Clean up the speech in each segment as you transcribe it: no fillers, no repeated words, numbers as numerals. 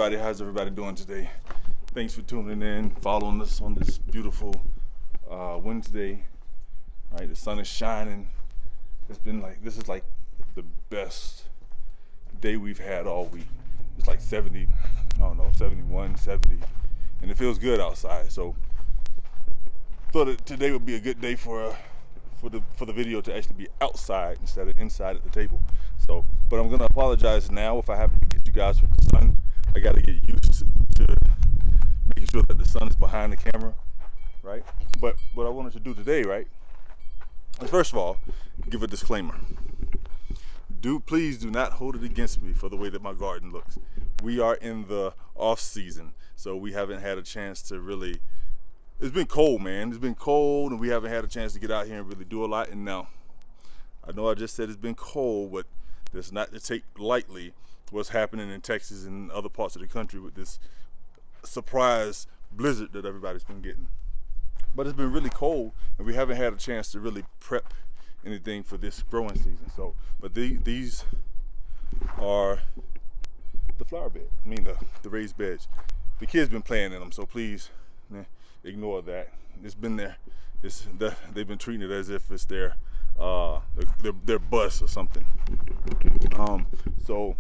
everybody? How's everybody doing today? Thanks for tuning in, following us on this beautiful Wednesday. Right, the sun is shining. This is like the best day we've had all week. It's like 70, I don't know, 71, 70, and it feels good outside. So thought that today would be a good day for the video to actually be outside instead of inside at the table. So, but I'm gonna apologize now if I happen to get you guys with the sun. I got to get used to making sure that the sun is behind the camera, right? But what I wanted to do today, right, is first of all give a disclaimer. Please do not hold it against me for the way that my garden looks. We are in the off season, so we haven't had a chance to really. It's been cold, man. It's been cold, and we haven't had a chance to get out here and really do a lot. And now, I know I just said it's been cold, but that's not to take lightly what's happening in Texas and other parts of the country with this surprise blizzard that everybody's been getting. But it's been really cold, and we haven't had a chance to really prep anything for this growing season. So, but these are the flower bed. I mean, the raised beds. The kids been playing in them, so please ignore that. It's been there. They've been treating it as if it's their bus or something. So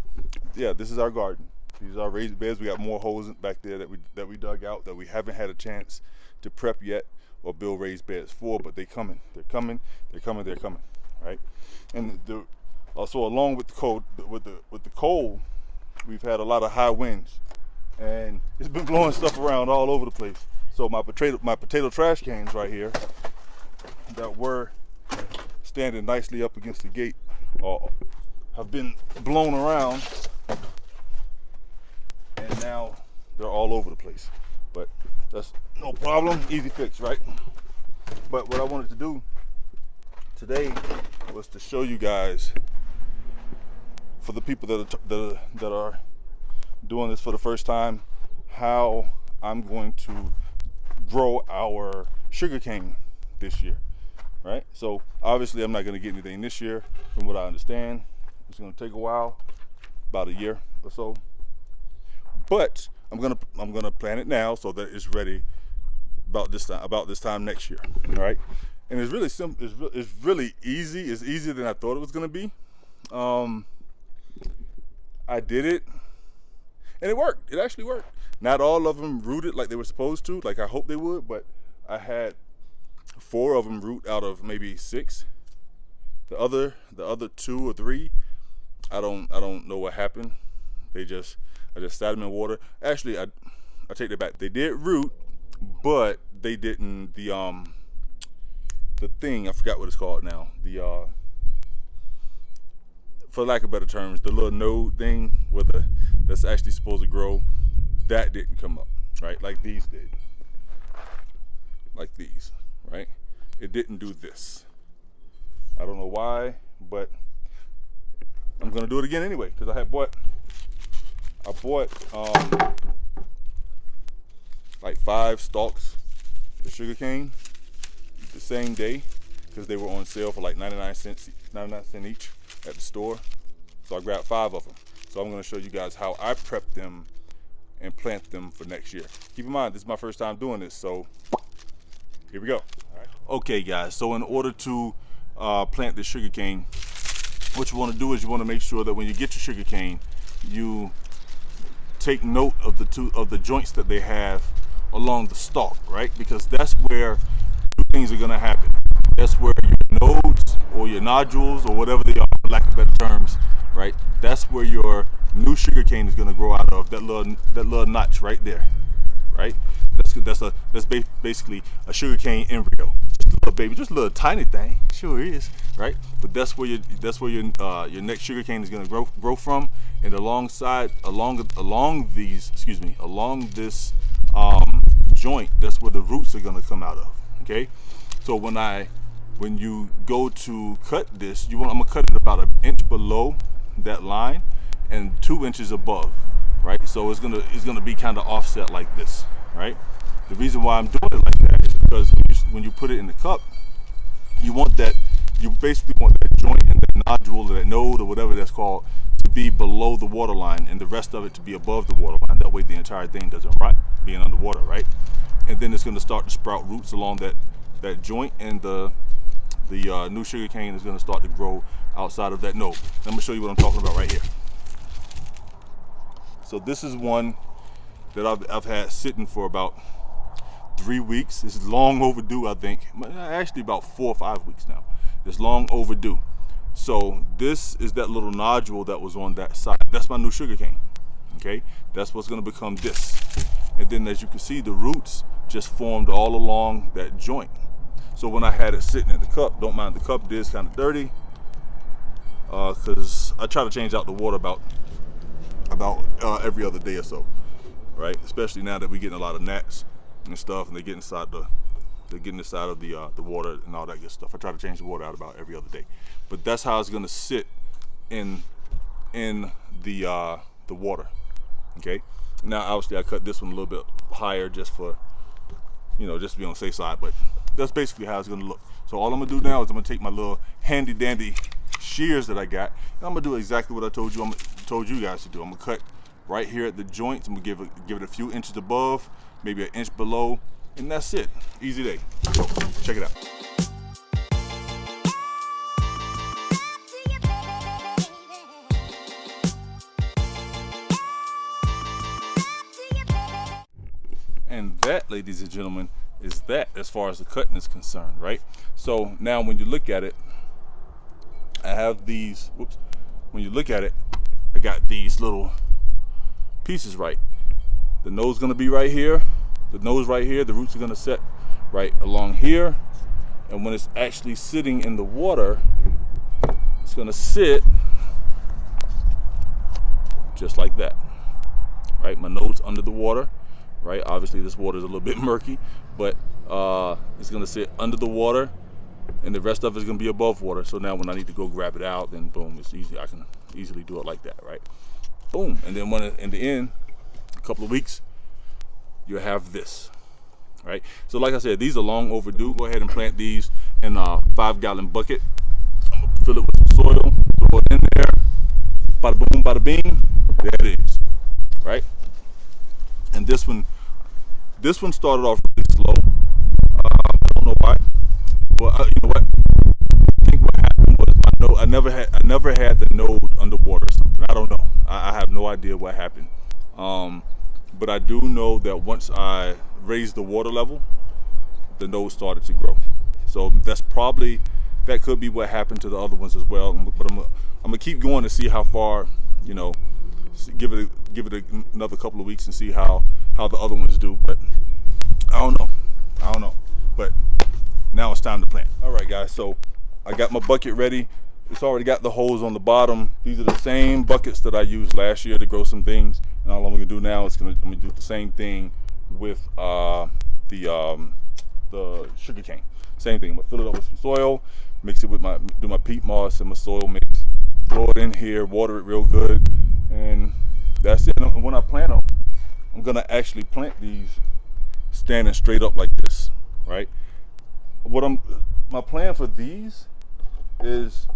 yeah, this is our garden. These are our raised beds. We got more holes back there that we dug out that we haven't had a chance to prep yet or build raised beds for, but they're coming, right? And also along with the cold, we've had a lot of high winds, and it's been blowing stuff around all over the place. So my potato trash cans right here that were standing nicely up against the gate have been blown around, and now they're all over the place. But that's no problem, easy fix, right? But what I wanted to do today was to show you guys, for the people that are doing this for the first time, how I'm going to grow our sugarcane this year, right? So obviously I'm not going to get anything this year, from what I understand. It's going to take a while, about a year or so. But I'm gonna plant it now so that it's ready about this time next year, all right? And it's really simple. It's really easy. It's easier than I thought it was gonna be. I did it, and it worked. It actually worked. Not all of them rooted like they were supposed to, like I hoped they would, but I had 4 of them root out of maybe 6. The other 2 or 3, I don't know what happened. I just sat them in water. Actually, I take that back. They did root, but they didn't the thing, I forgot what it's called now. For lack of better terms, the little node thing that's actually supposed to grow, that didn't come up, right? Like these did. Like these, right? It didn't do this. I don't know why, but I'm gonna do it again anyway, because I bought like 5 stalks of sugarcane the same day, because they were on sale for like 99 cents each at the store. So I grabbed 5 of them. So I'm going to show you guys how I prep them and plant them for next year. Keep in mind, this is my first time doing this, so here we go. All right. Okay guys, so in order to plant the sugarcane, what you want to do is you want to make sure that when you get your sugarcane, you take note of the joints that they have along the stalk, right? Because that's where 2 things are going to happen. That's where your nodes or your nodules or whatever they are, for lack of better terms, right? That's where your new sugarcane is going to grow out of. That little notch right there, right? That's basically a sugarcane embryo. Just a little baby, just a little tiny thing. Sure is, right? But that's where your next sugarcane is going to grow from. And along this joint, that's where the roots are going to come out of. Okay, so when you go to cut this, I'm gonna cut it about 1 inch below that line and 2 inches above, right? So it's gonna be kind of offset like this, right? The reason why I'm doing it like that is because when you put it in the cup, you basically want that joint and that nodule or that node or whatever that's called to be below the water line and the rest of it to be above the water line. That way the entire thing doesn't rot being underwater, right? And then it's going to start to sprout roots along that joint, and the new sugar cane is going to start to grow outside of that node. I'm going to show you what I'm talking about right here. So this is one that I've had sitting for about 3 weeks. This is long overdue, I think. Actually about 4 or 5 weeks now. It's long overdue. So this is that little nodule that was on that side. That's my new sugar cane. Okay, that's what's going to become this. And then as you can see, the roots just formed all along that joint. So when I had it sitting in the cup, don't mind the cup, it is kind of dirty, because I try to change out the water about every other day or so, right? Especially now that we're getting a lot of gnats and stuff, and they get inside of the water and all that good stuff. I try to change the water out about every other day. But that's how it's gonna sit in the water. Okay. Now obviously I cut this one a little bit higher just for, just to be on the safe side, but that's basically how it's gonna look. So all I'm gonna do now is I'm gonna take my little handy dandy shears that I got, and I'm gonna do exactly what I told you guys to do. I'm gonna cut right here at the joints. I'm gonna give it a few inches above, maybe an inch below, and that's it. Easy day. So check it out. And that, ladies and gentlemen, is that as far as the cutting is concerned, right? So now when you look at it, I have these, when you look at it, I got these little pieces, right? The nose is gonna be right here, the nose right here, the roots are gonna set right along here, and when it's actually sitting in the water, it's gonna sit just like that, right? My nose under the water, right? Obviously this water is a little bit murky, but it's gonna sit under the water, and the rest of it is gonna be above water. So now when I need to go grab it out, then boom, it's easy. I can easily do it like that, right? Boom, and then when in the end, a couple of weeks, you have this, right? So like I said, these are long overdue. Go ahead and plant these in a 5-gallon bucket. I'm gonna fill it with some soil, throw it in there, bada boom, bada bing, there it is, right? And this one started off really slow. I don't know why, but you know what? I think what happened was my node. I never had the node underwater or something. I don't know. I have no idea what happened. But I do know that once I raised the water level, the node started to grow. So that could be what happened to the other ones as well. But I'm gonna keep going to see how far, give it another couple of weeks and see how the other ones do. But I don't know. But now it's time to plant. All right, guys. So I got my bucket ready. It's already got the holes on the bottom. These are the same buckets that I used last year to grow some things. And all I'm gonna do now is I'm gonna do the same thing with the sugar cane. Same thing. I'm gonna fill it up with some soil, mix it with do my peat moss and my soil mix, throw it in here, water it real good, and that's it. And when I plant them, I'm gonna actually plant these standing straight up like this, right? My plan for these is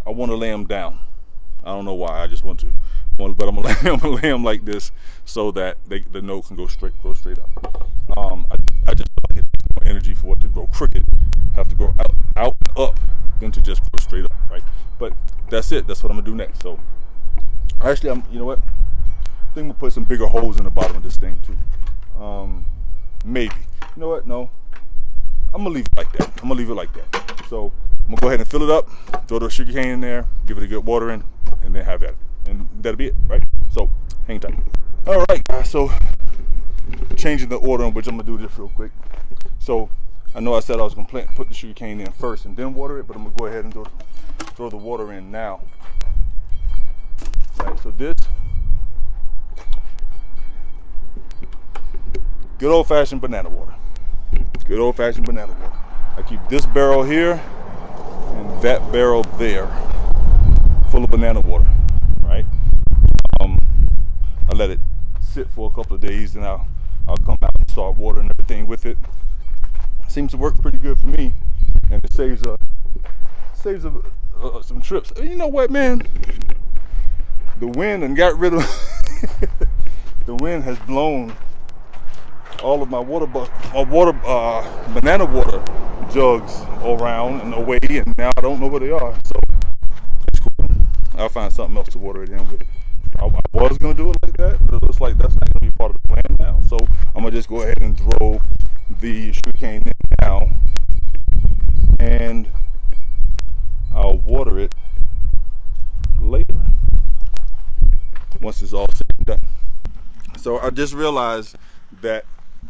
I want to lay them down. I don't know why. I just want to, but I'm gonna lay them like this so that the node can grow straight up. I just feel like it takes more energy for it to grow crooked, have to grow out and up, than to just grow straight up, right? But that's it. That's what I'm gonna do next. So actually, you know what? I think we'll put some bigger holes in the bottom of this thing too. Maybe. You know what? No. I'm gonna leave it like that. So I'm gonna go ahead and fill it up, throw the sugar cane in there, give it a good watering, and then have at it. And that'll be it, right? So hang tight. All right, guys. So changing the order in which I'm gonna do this real quick. So I know I said I was gonna put the sugar cane in first and then water it, but I'm gonna go ahead and throw the water in now. All right. So this good old-fashioned banana water. Good old-fashioned banana water. I keep this barrel here and that barrel there full of banana water, right? I let it sit for a couple of days, and I'll come out and start watering everything with it. Seems to work pretty good for me, and it saves some trips. You know what, man? the wind and got rid of the wind has blown all of my banana water jugs around and away, and now I don't know where they are. So it's cool. I'll find something else to water it in with. I was gonna do it like that, but it looks like that's not gonna be part of the plan now. So I'm gonna just go ahead and throw the sugarcane in now, and I'll water it later once it's all said and done. So I just realized that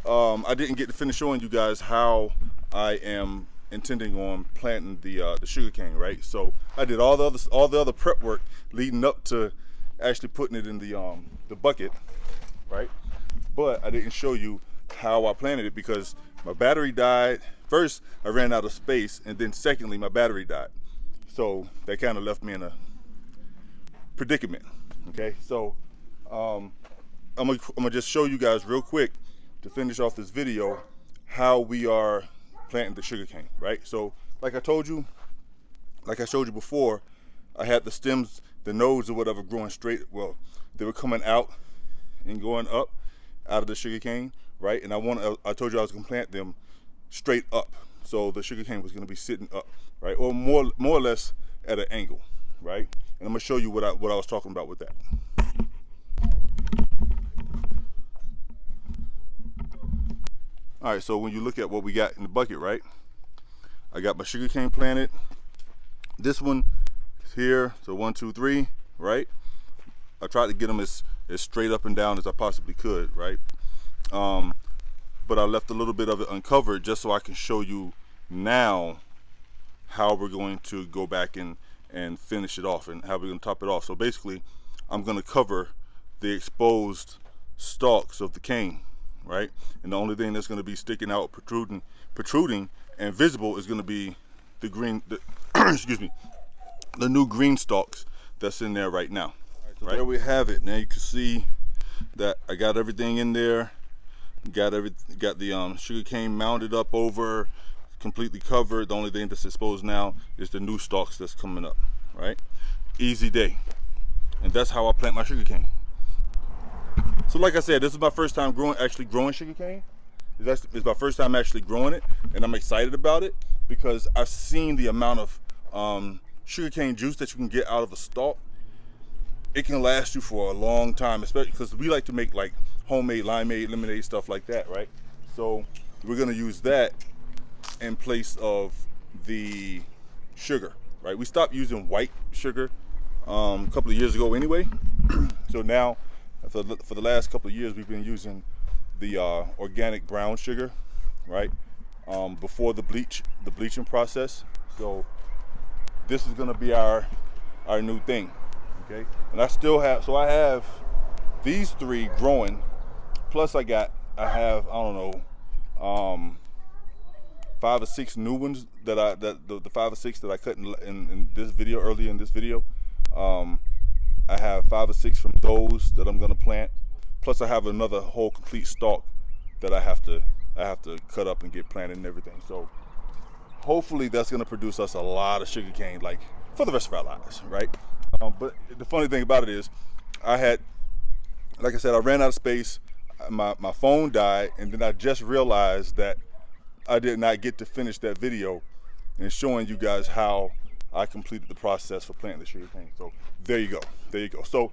I didn't get to finish showing you guys how I am intending on planting the sugarcane, right? So I did all the other prep work leading up to actually putting it in the bucket, right? But I didn't show you how I planted it because my battery died. First, I ran out of space, and then secondly, my battery died. So that kind of left me in a predicament. Okay, so I'm gonna just show you guys real quick to finish off this video how we are planting the sugarcane, right? So like I showed you before, I had the stems, the nodes or whatever growing straight. Well, they were coming out and going up out of the sugarcane, right? And I told you I was gonna plant them straight up, so the sugarcane was gonna be sitting up, right, or more or less at an angle, right? And I'm gonna show you what I was talking about with that. All right, so when you look at what we got in the bucket, right? I got my sugarcane planted. This one is here, so 1, 2, 3, right? I tried to get them as straight up and down as I possibly could, right? But I left a little bit of it uncovered just so I can show you now how we're going to go back and finish it off and how we're going to top it off. So basically, I'm going to cover the exposed stalks of the cane, right? And the only thing that's going to be sticking out, protruding and visible is going to be the green, excuse me, the new green stalks that's in there right now. So right, there we have it. Now you can see that I got everything in there. Got the sugarcane mounted up over, completely covered. The only thing that's exposed now is the new stalks that's coming up, right? Easy day. And that's how I plant my sugarcane. So like I said, this is my first time actually growing sugarcane. It's my first time actually growing it, and I'm excited about it because I've seen the amount of sugarcane juice that you can get out of a stalk. It can last you for a long time, especially because we like to make like homemade limeade, lemonade, stuff like that, right? So we're gonna use that in place of the sugar, right? We stopped using white sugar a couple of years ago anyway. So now for the last couple of years we've been using the organic brown sugar, right? Before the bleaching process. So this is gonna be our new thing, okay? And I have these 3 growing, plus I have I don't know 5 or 6 new ones the 5 or 6 that I cut in this video, earlier in this video. I have 5 or 6 from those that I'm gonna plant. Plus I have another whole complete stalk that I have to cut up and get planted and everything. So hopefully that's gonna produce us a lot of sugarcane, like for the rest of our lives, right? But the funny thing about it is, like I said, I ran out of space. My phone died, and then I just realized that I did not get to finish that video and showing you guys how I completed the process for planting the sugarcane. So there you go. So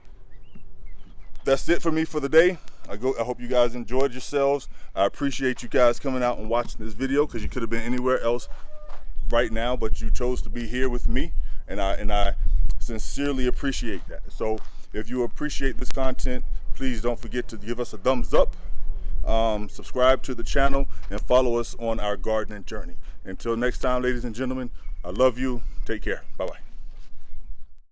that's it for me for the day. I hope you guys enjoyed yourselves. I appreciate you guys coming out and watching this video, because you could have been anywhere else right now, but you chose to be here with me, and I sincerely appreciate that. So if you appreciate this content, please don't forget to give us a thumbs up, subscribe to the channel, and follow us on our gardening journey. Until next time, ladies and gentlemen, I love you. Take care. Bye-bye.